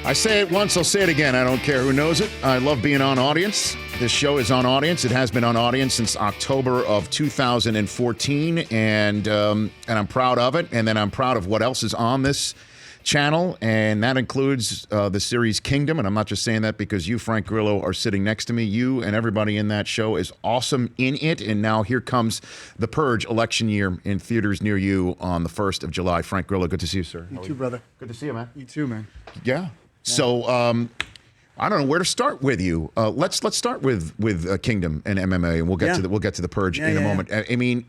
I say it once, I'll say it again. I don't care who knows it. I love being on audience. This show is on audience. It has been on audience since October of 2014, and I'm proud of it. And then I'm proud of what else is on this channel, and that includes the series Kingdom. And I'm not just saying that because you, Frank Grillo, are sitting next to me. You and everybody in that show is awesome in it. And now here comes The Purge election year in theaters near you on the 1st of July. Frank Grillo, good to see you, sir. You too, brother. Good to see you, man. You too, man. Yeah. So I don't know where to start with you. Let's start with Kingdom and MMA, and we'll get to the Purge in a moment. I mean,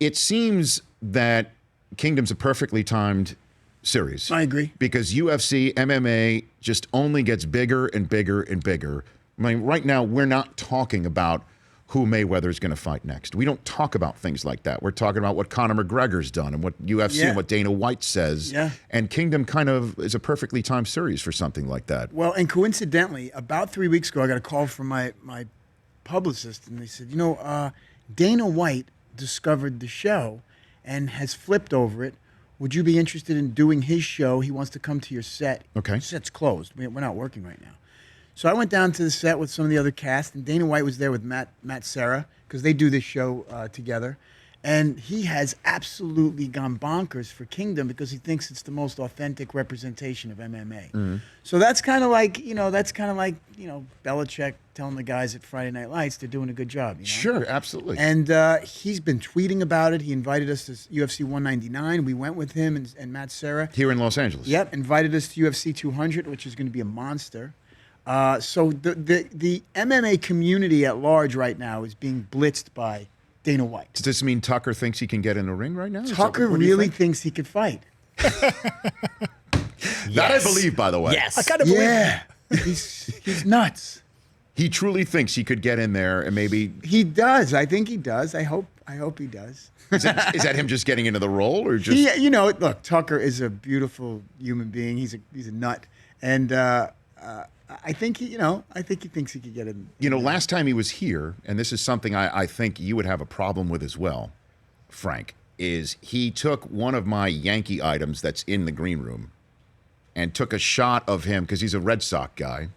it seems that Kingdom's a perfectly timed series. I agree. Because UFC, MMA just only gets bigger and bigger and bigger. I mean, right now we're not talking about who Mayweather is going to fight next. We don't talk about things like that. We're talking about what Conor McGregor's done and what UFC and what Dana White says. Yeah. And Kingdom kind of is a perfectly timed series for something like that. Well, and coincidentally, about 3 weeks ago, I got a call from my publicist, and they said, you know, Dana White discovered the show and has flipped over it. Would you be interested in doing his show? He wants to come to your set. Okay. The set's closed. We're not working right now. So I went down to the set with some of the other cast, and Dana White was there with Matt Serra, because they do this show together. And he has absolutely gone bonkers for Kingdom because he thinks it's the most authentic representation of MMA. Mm-hmm. So that's kind of like, Belichick telling the guys at Friday Night Lights they're doing a good job. You know? Sure, absolutely. And he's been tweeting about it. He invited us to UFC 199. We went with him and Matt Serra. Here in Los Angeles. Yep, invited us to UFC 200, which is going to be a monster. So the MMA community at large right now is being blitzed by Dana White. Does this mean Tucker thinks he can get in the ring right now? Tucker really thinks he could fight. That I believe, by the way. Yes. I kind of believe. Yeah. He's nuts. He truly thinks he could get in there and maybe... He does. I think he does. I hope he does. Is that him just getting into the role or just... Look, Tucker is a beautiful human being. He's a nut. And... I think he thinks he could get in. Last time he was here, and this is something I think you would have a problem with as well, Frank, is he took one of my Yankee items that's in the green room and took a shot of him, because he's a Red Sox guy,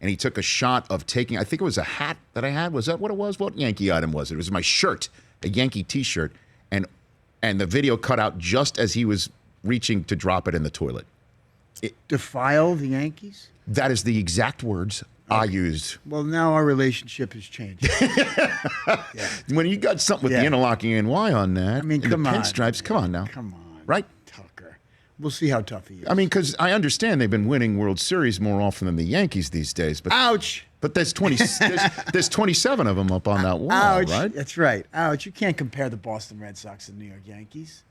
and he took a shot of taking, I think it was a hat that I had. Was that what it was? What Yankee item was it? It was my shirt, a Yankee T-shirt, and the video cut out just as he was reaching to drop it in the toilet. Defile the Yankees? That is the exact words I used. Well, now our relationship has changed. When you got something with the interlocking NY on that, come the on. pinstripes, come on now. Come on. Right? Tucker. We'll see how tough he is. I mean, because I understand they've been winning World Series more often than the Yankees these days. But ouch. But there's 27 of them up on that wall, ouch. Right? That's right. Ouch. You can't compare the Boston Red Sox to the New York Yankees.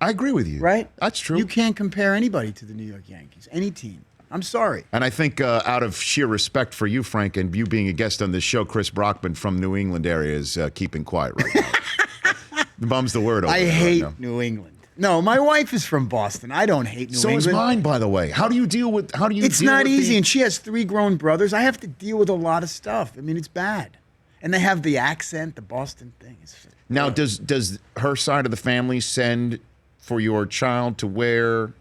I agree with you. Right? That's true. You can't compare anybody to the New York Yankees, any team. I'm sorry. And I think out of sheer respect for you, Frank, and you being a guest on this show, Chris Brockman from New England area is keeping quiet right now. Bums the word over I there hate right now. New England. No, my wife is from Boston. I don't hate New England. So is mine, by the way. How do you deal with? It's not easy, and she has 3 grown brothers. I have to deal with a lot of stuff. I mean, it's bad, and they have the accent, the Boston thing. Now, does her side of the family send for your child to wear?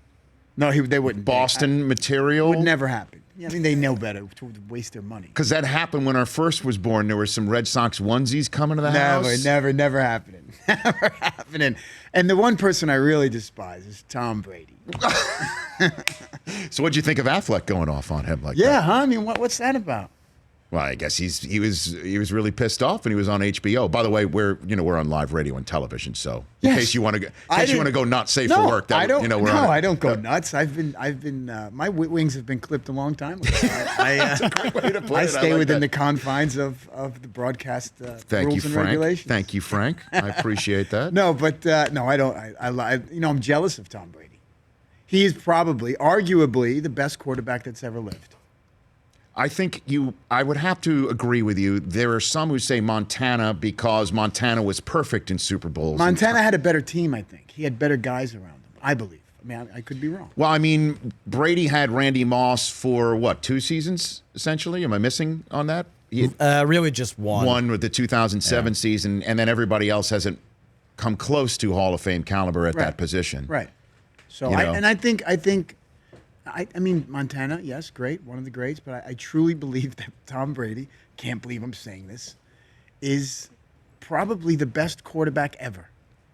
No, they wouldn't. Boston material? Would never happen. I mean, they know better to waste their money. Because that happened when our first was born. There were some Red Sox onesies coming to the house. Never happening. Never happening. And the one person I really despise is Tom Brady. So what'd you think of Affleck going off on him like that? Yeah, huh? I mean, what's that about? Well, I guess he was really pissed off, and he was on HBO. By the way, we're on live radio and television, so in case you want to go not safe for work, I don't go nuts. I've been my wings have been clipped a long time ago. That's a great way to put it. I stay within the confines of the broadcast rules and regulations. Thank you, Frank. I appreciate that. No, but no, I don't. I'm jealous of Tom Brady. He is probably, arguably, the best quarterback that's ever lived. I would have to agree with you. There are some who say Montana because Montana was perfect in Super Bowls. Montana had a better team, I think. He had better guys around him, I believe. I mean, I could be wrong. Well, I mean, Brady had Randy Moss for, 2 seasons, essentially? Am I missing on that? Really just one. One with the 2007 season, and then everybody else hasn't come close to Hall of Fame caliber at that position. Right. So, I think I mean, Montana, yes, great, one of the greats, but I truly believe that Tom Brady, can't believe I'm saying this, is probably the best quarterback ever.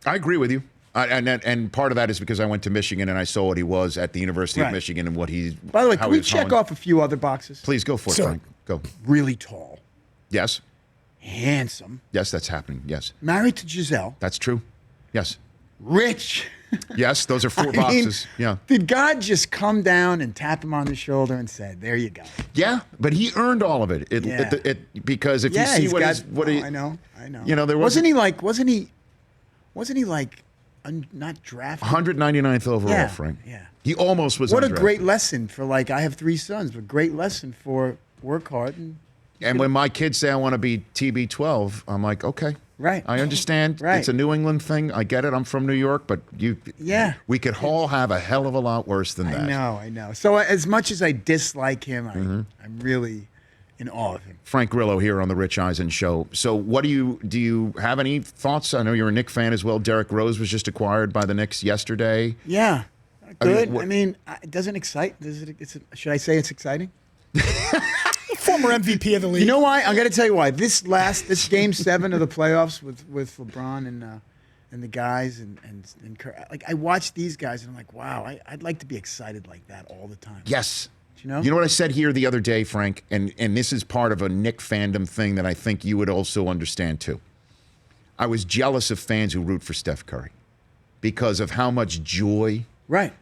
I agree with you. And part of that is because I went to Michigan and I saw what he was at the University of Michigan and what he. By the way, can we check off a few other boxes? Please go for it, Frank. Go. Really tall. Yes. Handsome. Yes, that's happening. Yes. Married to Giselle. That's true. Yes. Rich. Yes, those are four boxes. Yeah. Did God just come down and tap him on the shoulder and say, "There you go"? Yeah, but he earned all of it. Because if you see what he, I know. You know, there wasn't he like not drafted? 199th overall, Yeah, Frank. yeah. He almost was. What a undrafted. great lesson for I have 3 sons, but great lesson for work hard And when my kids say I want to be TB12, I'm like, okay. Right. I understand. Right. It's a New England thing. I get it. I'm from New York, but we could all have a hell of a lot worse than that. I know. So as much as I dislike him, I'm really in awe of him. Frank Grillo here on the Rich Eisen Show. So what do you have any thoughts? I know you're a Knicks fan as well. Derrick Rose was just acquired by the Knicks yesterday. Yeah. Good. It doesn't excite. Should I say it's exciting? Former MVP of the league. You know why? I'm going to tell you why. This Game 7 of the playoffs with LeBron and the guys and I watch these guys and I'm like, wow, I'd like to be excited like that all the time. Yes. You know? You know what I said here the other day, Frank, and this is part of a Knick fandom thing that I think you would also understand too. I was jealous of fans who root for Steph Curry because of how much joy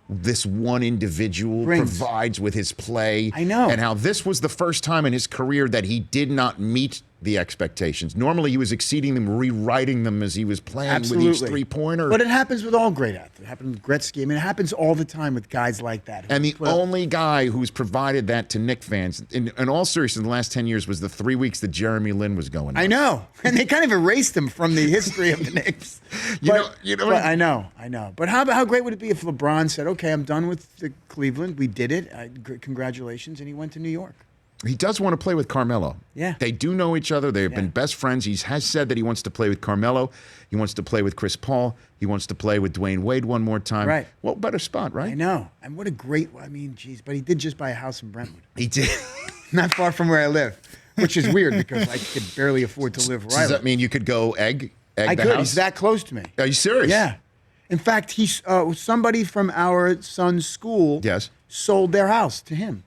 this one individual provides with his play. I know. And how this was the first time in his career that he did not meet the expectations. Normally he was exceeding them, rewriting them as he was playing with each three-pointer. But it happens with all great athletes. It happened with Gretzky. I mean, it happens all the time with guys like that. And the only guy who's provided that to Knick fans, in all seriousness, in the last 10 years, was the 3 weeks that Jeremy Lin was going on. I know. And they kind of erased him from the history of the Knicks. I know. But how great would it be if LeBron said, okay, I'm done with the Cleveland. We did it. Congratulations. And he went to New York. He does want to play with Carmelo. Yeah. They do know each other. They've been best friends. He has said that he wants to play with Carmelo. He wants to play with Chris Paul. He wants to play with Dwayne Wade one more time. Right. What better spot, right? I know. And what a great, geez. But he did just buy a house in Brentwood. He did. Not far from where I live, which is weird because I could barely afford to live where I live. Does that mean you could go egg I the could. house? He's that close to me. Are you serious? Yeah. In fact, he's somebody from our son's school sold their house to him.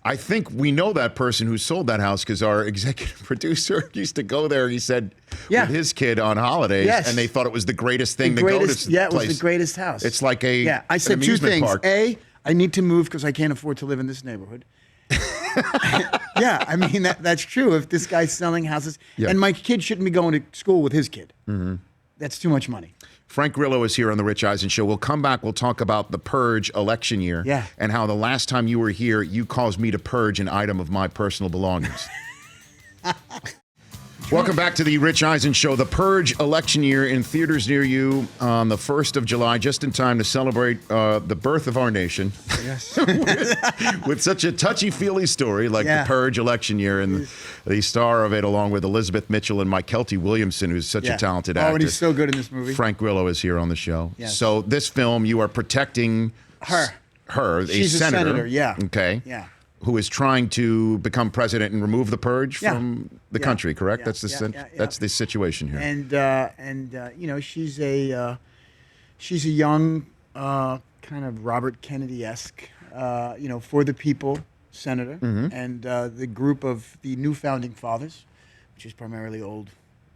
I think we know that person who sold that house because our executive producer used to go there, he said, with his kid on holidays, and they thought it was the greatest thing to go to this it place. was the greatest house. It's like I said an two amusement things. park. A, I need to move because I can't afford to live in this neighborhood. I mean, that's true. If this guy's selling houses, and my kid shouldn't be going to school with his kid. Mm-hmm. That's too much money. Frank Grillo is here on the Rich Eisen Show. We'll come back. We'll talk about the purge election year and how the last time you were here, you caused me to purge an item of my personal belongings. Welcome back to the Rich Eisen Show. The Purge election year in theaters near you on the 1st of July, just in time to celebrate the birth of our nation. Yes. with such a touchy-feely story like the Purge election year, and the star of it, along with Elizabeth Mitchell and Mike Kelty Williamson, who's such a talented actor. Oh, and he's so good in this movie. Frank Grillo is here on the show. Yes. So this film, you are protecting her. She's a senator. Yeah. Okay. Yeah. Who is trying to become president and remove the purge from the country, correct? That's the situation here. And you know, she's a young kind of Robert Kennedy-esque, you know, for the people senator, and the group of the new founding fathers, which is primarily old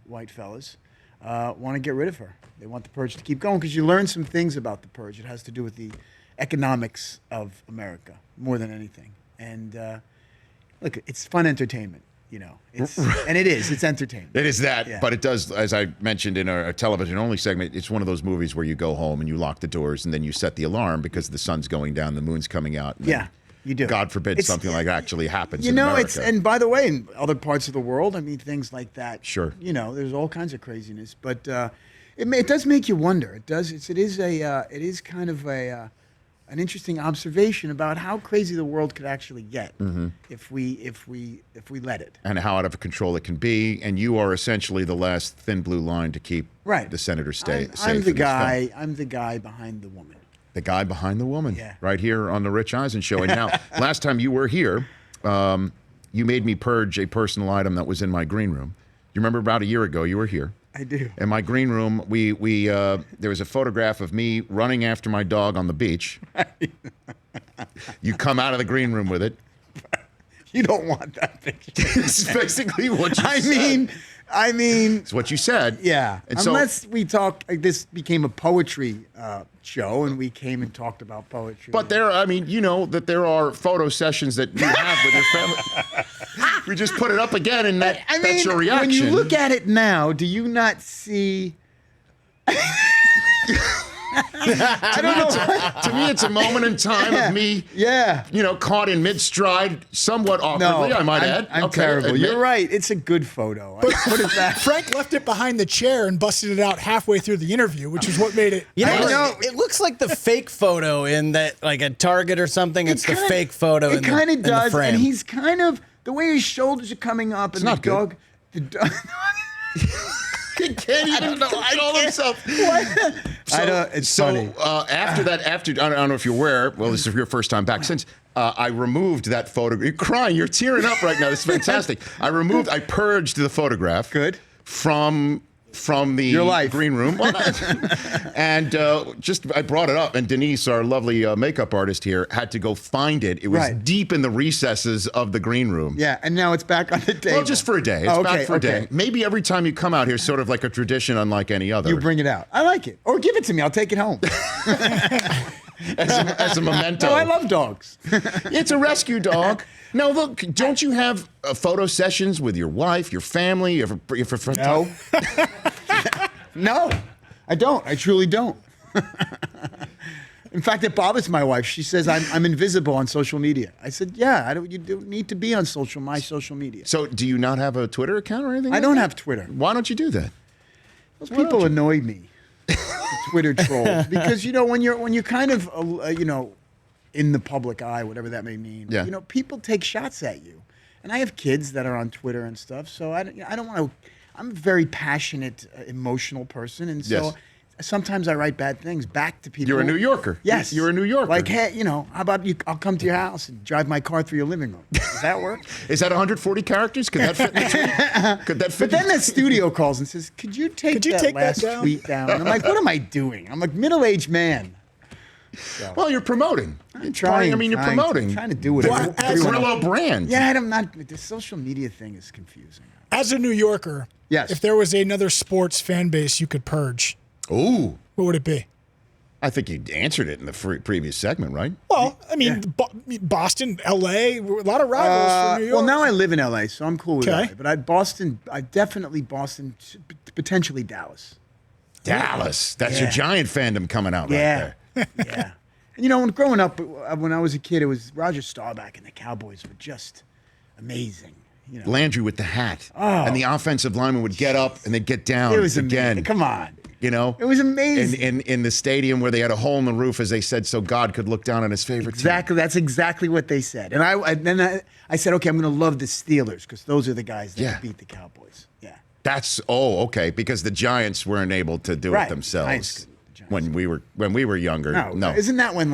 white fellas, want to get rid of her. They want the purge to keep going because you learn some things about the purge. It has to do with the economics of America more than anything. And look, it's fun entertainment, you know. And it is. It's entertainment. It is that, but it does, as I mentioned in our television-only segment, it's one of those movies where you go home and you lock the doors and then you set the alarm because the sun's going down, the moon's coming out. And you do. God forbid something like that actually happens you in know, America. and by the way, in other parts of the world, I mean, things like that. Sure. You know, there's all kinds of craziness. But it does make you wonder. It does. It is kind of an interesting observation about how crazy the world could actually get if we let it. And how out of control it can be. And you are essentially the last thin blue line to keep the senator safe. I'm the guy behind the woman. The guy behind the woman, Yeah. right here on the Rich Eisen Show. And now, last time you were here, you made me purge a personal item that was in my green room. You remember about a year ago, you were here. I do. In my green room, there was a photograph of me running after my dog on the beach. You come out of the green room with it. You don't want that picture. It's basically what you said. I mean, It's what you said. yeah. And so, Unless we talk, like this became a poetry show, and we came and talked about poetry. but you know that there are photo sessions that you have with your family. We just put it up again, and that's your reaction. When you look at it now, do you not see? I don't know. To me, it's a moment in time of me, caught in mid-stride, somewhat awkwardly, I might add. I'm Okay, terrible. admit. You're right. It's a good photo. But put it back. Frank left it behind the chair and busted it out halfway through the interview, which is what made it. I know. It looks like the fake photo in that, like a Target or something. It's the fake photo. It kind of does, frame. and he's kind of the way his shoulders are coming up, and not the good. dog. The dog. He can't even control himself. It's funny. After I don't know if you're aware. Well, this is your first time back since I removed that photo. You're crying. You're tearing up right now. This is fantastic. I purged the photograph. Good. From the Your life. green room. And I brought it up, and Denise, our lovely makeup artist here, had to go find it. It was Right. deep in the recesses of the green room. Yeah, and now it's back on the table. Well, just for a day. It's Oh, back okay, for a day. okay. Maybe every time you come out here, sort of like a tradition unlike any other. You bring it out. I like it. Or give it to me. I'll take it home. as a memento. No, I love dogs. It's a rescue dog. No, look, don't you have photo sessions with your wife, your family? You ever No. No, I don't. I truly don't. In fact, it bothers my wife. She says I'm invisible on social media. I said, yeah, you don't need to be on my social media. So do you not have a Twitter account or anything? I like don't that? have Twitter. Why don't you do that? Those people annoy me. The Twitter trolls, because when you're kind of in the public eye, whatever that may mean. Yeah. People take shots at you, and I have kids that are on Twitter and stuff. So I don't want to. I'm a very passionate, emotional person, and so sometimes I write bad things back to people. You're a New Yorker. Yes, You're a New Yorker. Like, hey, how about you? I'll come to your house and drive my car through your living room. Does that work? Is that 140 characters? Could that fit in the tweet? Could that fit? But then the studio calls and says, "Could you take that last tweet down?" And I'm like, "What am I doing? I'm a middle-aged man." So. Well, you're promoting. I'm trying. You're promoting. I'm trying to do whatever. The Grillo brand. Yeah, I'm not. The social media thing is confusing. As a New Yorker, yes. If there was another sports fan base you could purge, Ooh. what would it be? I think you answered it in the previous segment, right? Well, I mean, Boston, L.A., a lot of rivals for New York. Well, now I live in L.A., so I'm cool with Okay. LA. But Boston, potentially Dallas. Dallas. That's your Giant fandom coming out right there. Yeah. And when growing up, when I was a kid, it was Roger Staubach and the Cowboys were just amazing. Landry with the hat. And the offensive lineman would get up and they'd get down It was again. amazing. Come on. It was amazing. In the stadium where they had a hole in the roof, as they said, so God could look down on his favorite team. Exactly. That's exactly what they said. And I said, okay, I'm going to love the Steelers because those are the guys that beat the Cowboys. Yeah. That's okay, because the Giants weren't able to do it Right. themselves Giants couldn't. when we were younger. No. Isn't that when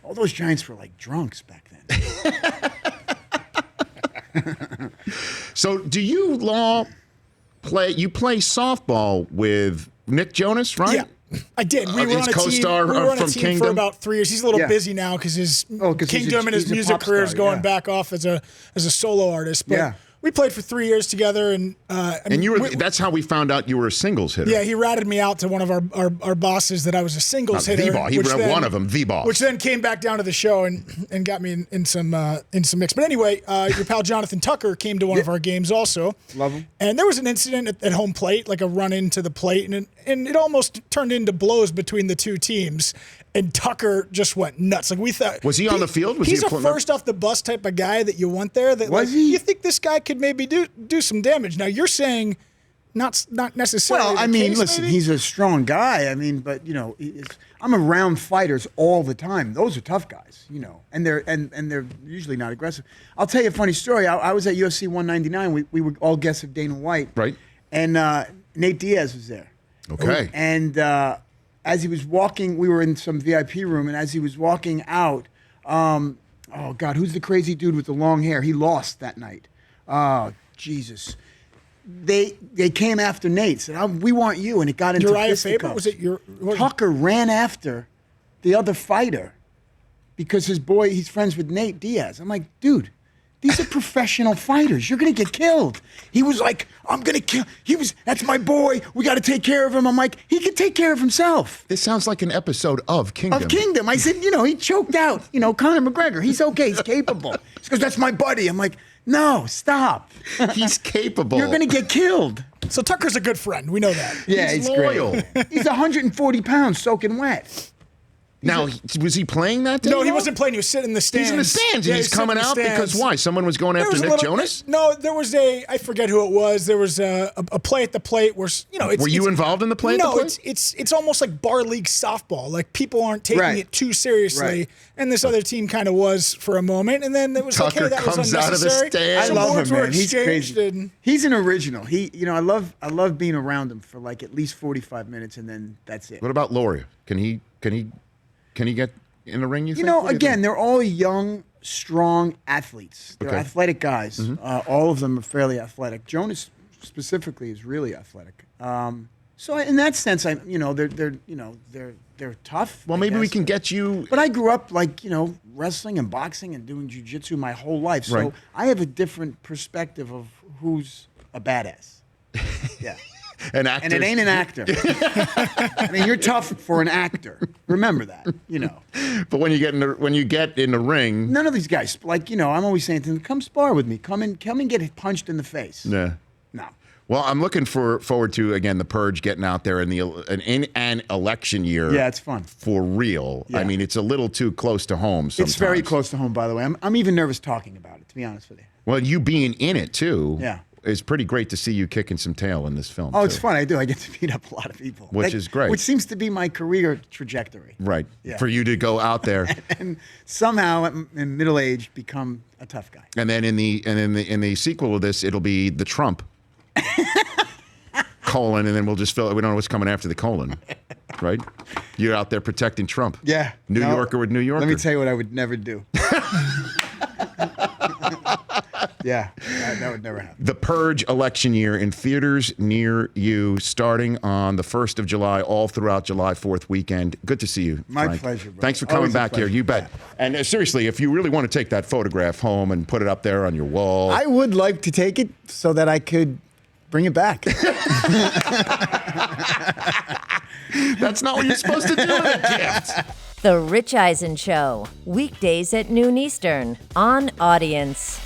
all those Giants were like drunks back then? So do you play softball with Nick Jonas, right? Yeah, I did. We were his on a team. co-star We were on a from team Kingdom? for about 3 years. He's a little Yeah. busy now because his 'cause Kingdom and his he's a music pop career is star, going yeah. back off as a solo artist. But Yeah. we played for 3 years together, and That's how we found out you were a singles hitter. Yeah, he ratted me out to one of our bosses that I was a singles Not hitter. the ball. He which read then- one of them, the ball. Which then came back down to the show and got me in some mix. But anyway, your pal Jonathan Tucker came to one of our games also. Love him. And there was an incident at home plate, like a run into the plate, and it almost turned into blows between the two teams. And Tucker just went nuts. Like we thought. Was he on the field? Was he he's a a player? first off the bus type of guy that you want there. That Was he? You think this guy could maybe do some damage? Now you're saying not necessarily. Well, the I mean, case, listen, maybe? he's a strong guy. I mean, but I'm around fighters all the time. Those are tough guys, and they're usually not aggressive. I'll tell you a funny story. I was at UFC 199. We were all guests of Dana White, Right. And Nate Diaz was there. Okay. And as he was walking, we were in some VIP room, and as he was walking out, oh God, who's the crazy dude with the long hair? He lost that night. Oh, Jesus. They came after Nate, said, we want you, and it got into Uriah fisticuffs. Faber? Was it your Tucker ran after the other fighter because he's friends with Nate Diaz. I'm like, dude, these are professional fighters. You're going to get killed. He was like, I'm going to kill. That's my boy. We got to take care of him. I'm like, he can take care of himself. This sounds like an episode of Kingdom. Of Kingdom. I said, he choked out, Conor McGregor. He's okay. He's capable. He goes, that's my buddy. I'm like, no, stop. He's capable. You're going to get killed. So Tucker's a good friend. We know that. Yeah, He's he's loyal. Great. He's 140 pounds soaking wet. Now, was he playing that day? No, he wasn't playing. He was sitting in the stands. He's in the stands, and he's coming out because why? Someone was going after Nick Jonas? No, there was I forget who it was. There was a play at the plate where, Were you involved in the play at the plate? No, it's almost like bar league softball. Like, people aren't taking it too seriously. Right. And this other team kind of was for a moment. And then it was Tucker that was comes out of the unnecessary. stands. I Some love words him, were man. He's exchanged crazy. and- He's an original. I love being around him for like at least 45 minutes, and then that's it. What about Laurie? Can he get in the ring, you think? What do you Again, think? they're all young, strong athleets. They're Okay. athletic guys. All of them are fairly athletic. Jonas specifically is really athletic. So in that sense, they're tough. Well, I maybe we guess. can get you. But I grew up wrestling and boxing and doing jiu-jitsu my whole life. So Right. I have a different perspective of who's a badass. Yeah. An actor. And it ain't an actor. I mean, you're tough for an actor. Remember that, But when you get in the ring, None of these guys, I'm always saying to them, come spar with me. Come and get punched in the face. yeah. No. Well, I'm looking forward to again the Purge getting out there in an election year. Yeah, it's fun. For real. Yeah. I mean, it's a little too close to home sometimes. It's very close to home, by the way. I'm even nervous talking about it, to be honest with you. Well, you being in it too. Yeah. It's pretty great to see you kicking some tail in this film. Oh, too. it's fun. I do. I get to beat up a lot of people. Which is great. Which seems to be my career trajectory. Right. Yeah. For you to go out there. And somehow, in middle age, become a tough guy. And then in the sequel of this, it'll be the Trump colon, and then we'll just fill it. We don't know what's coming after the colon, right? You're out there protecting Trump. Yeah. New No, Yorker with New Yorker. Let me tell you what I would never do. Yeah, that would never happen. The Purge election year in theaters near you, starting on the 1st of July, all throughout July 4th weekend. Good to see you, My Frank. pleasure, brother. Thanks for coming Always a back here. pleasure. You bet. And seriously, if you really want to take that photograph home and put it up there on your wall. I would like to take it so that I could bring it back. That's not what you're supposed to do with a gift. The Rich Eisen Show, weekdays at noon Eastern on Audience.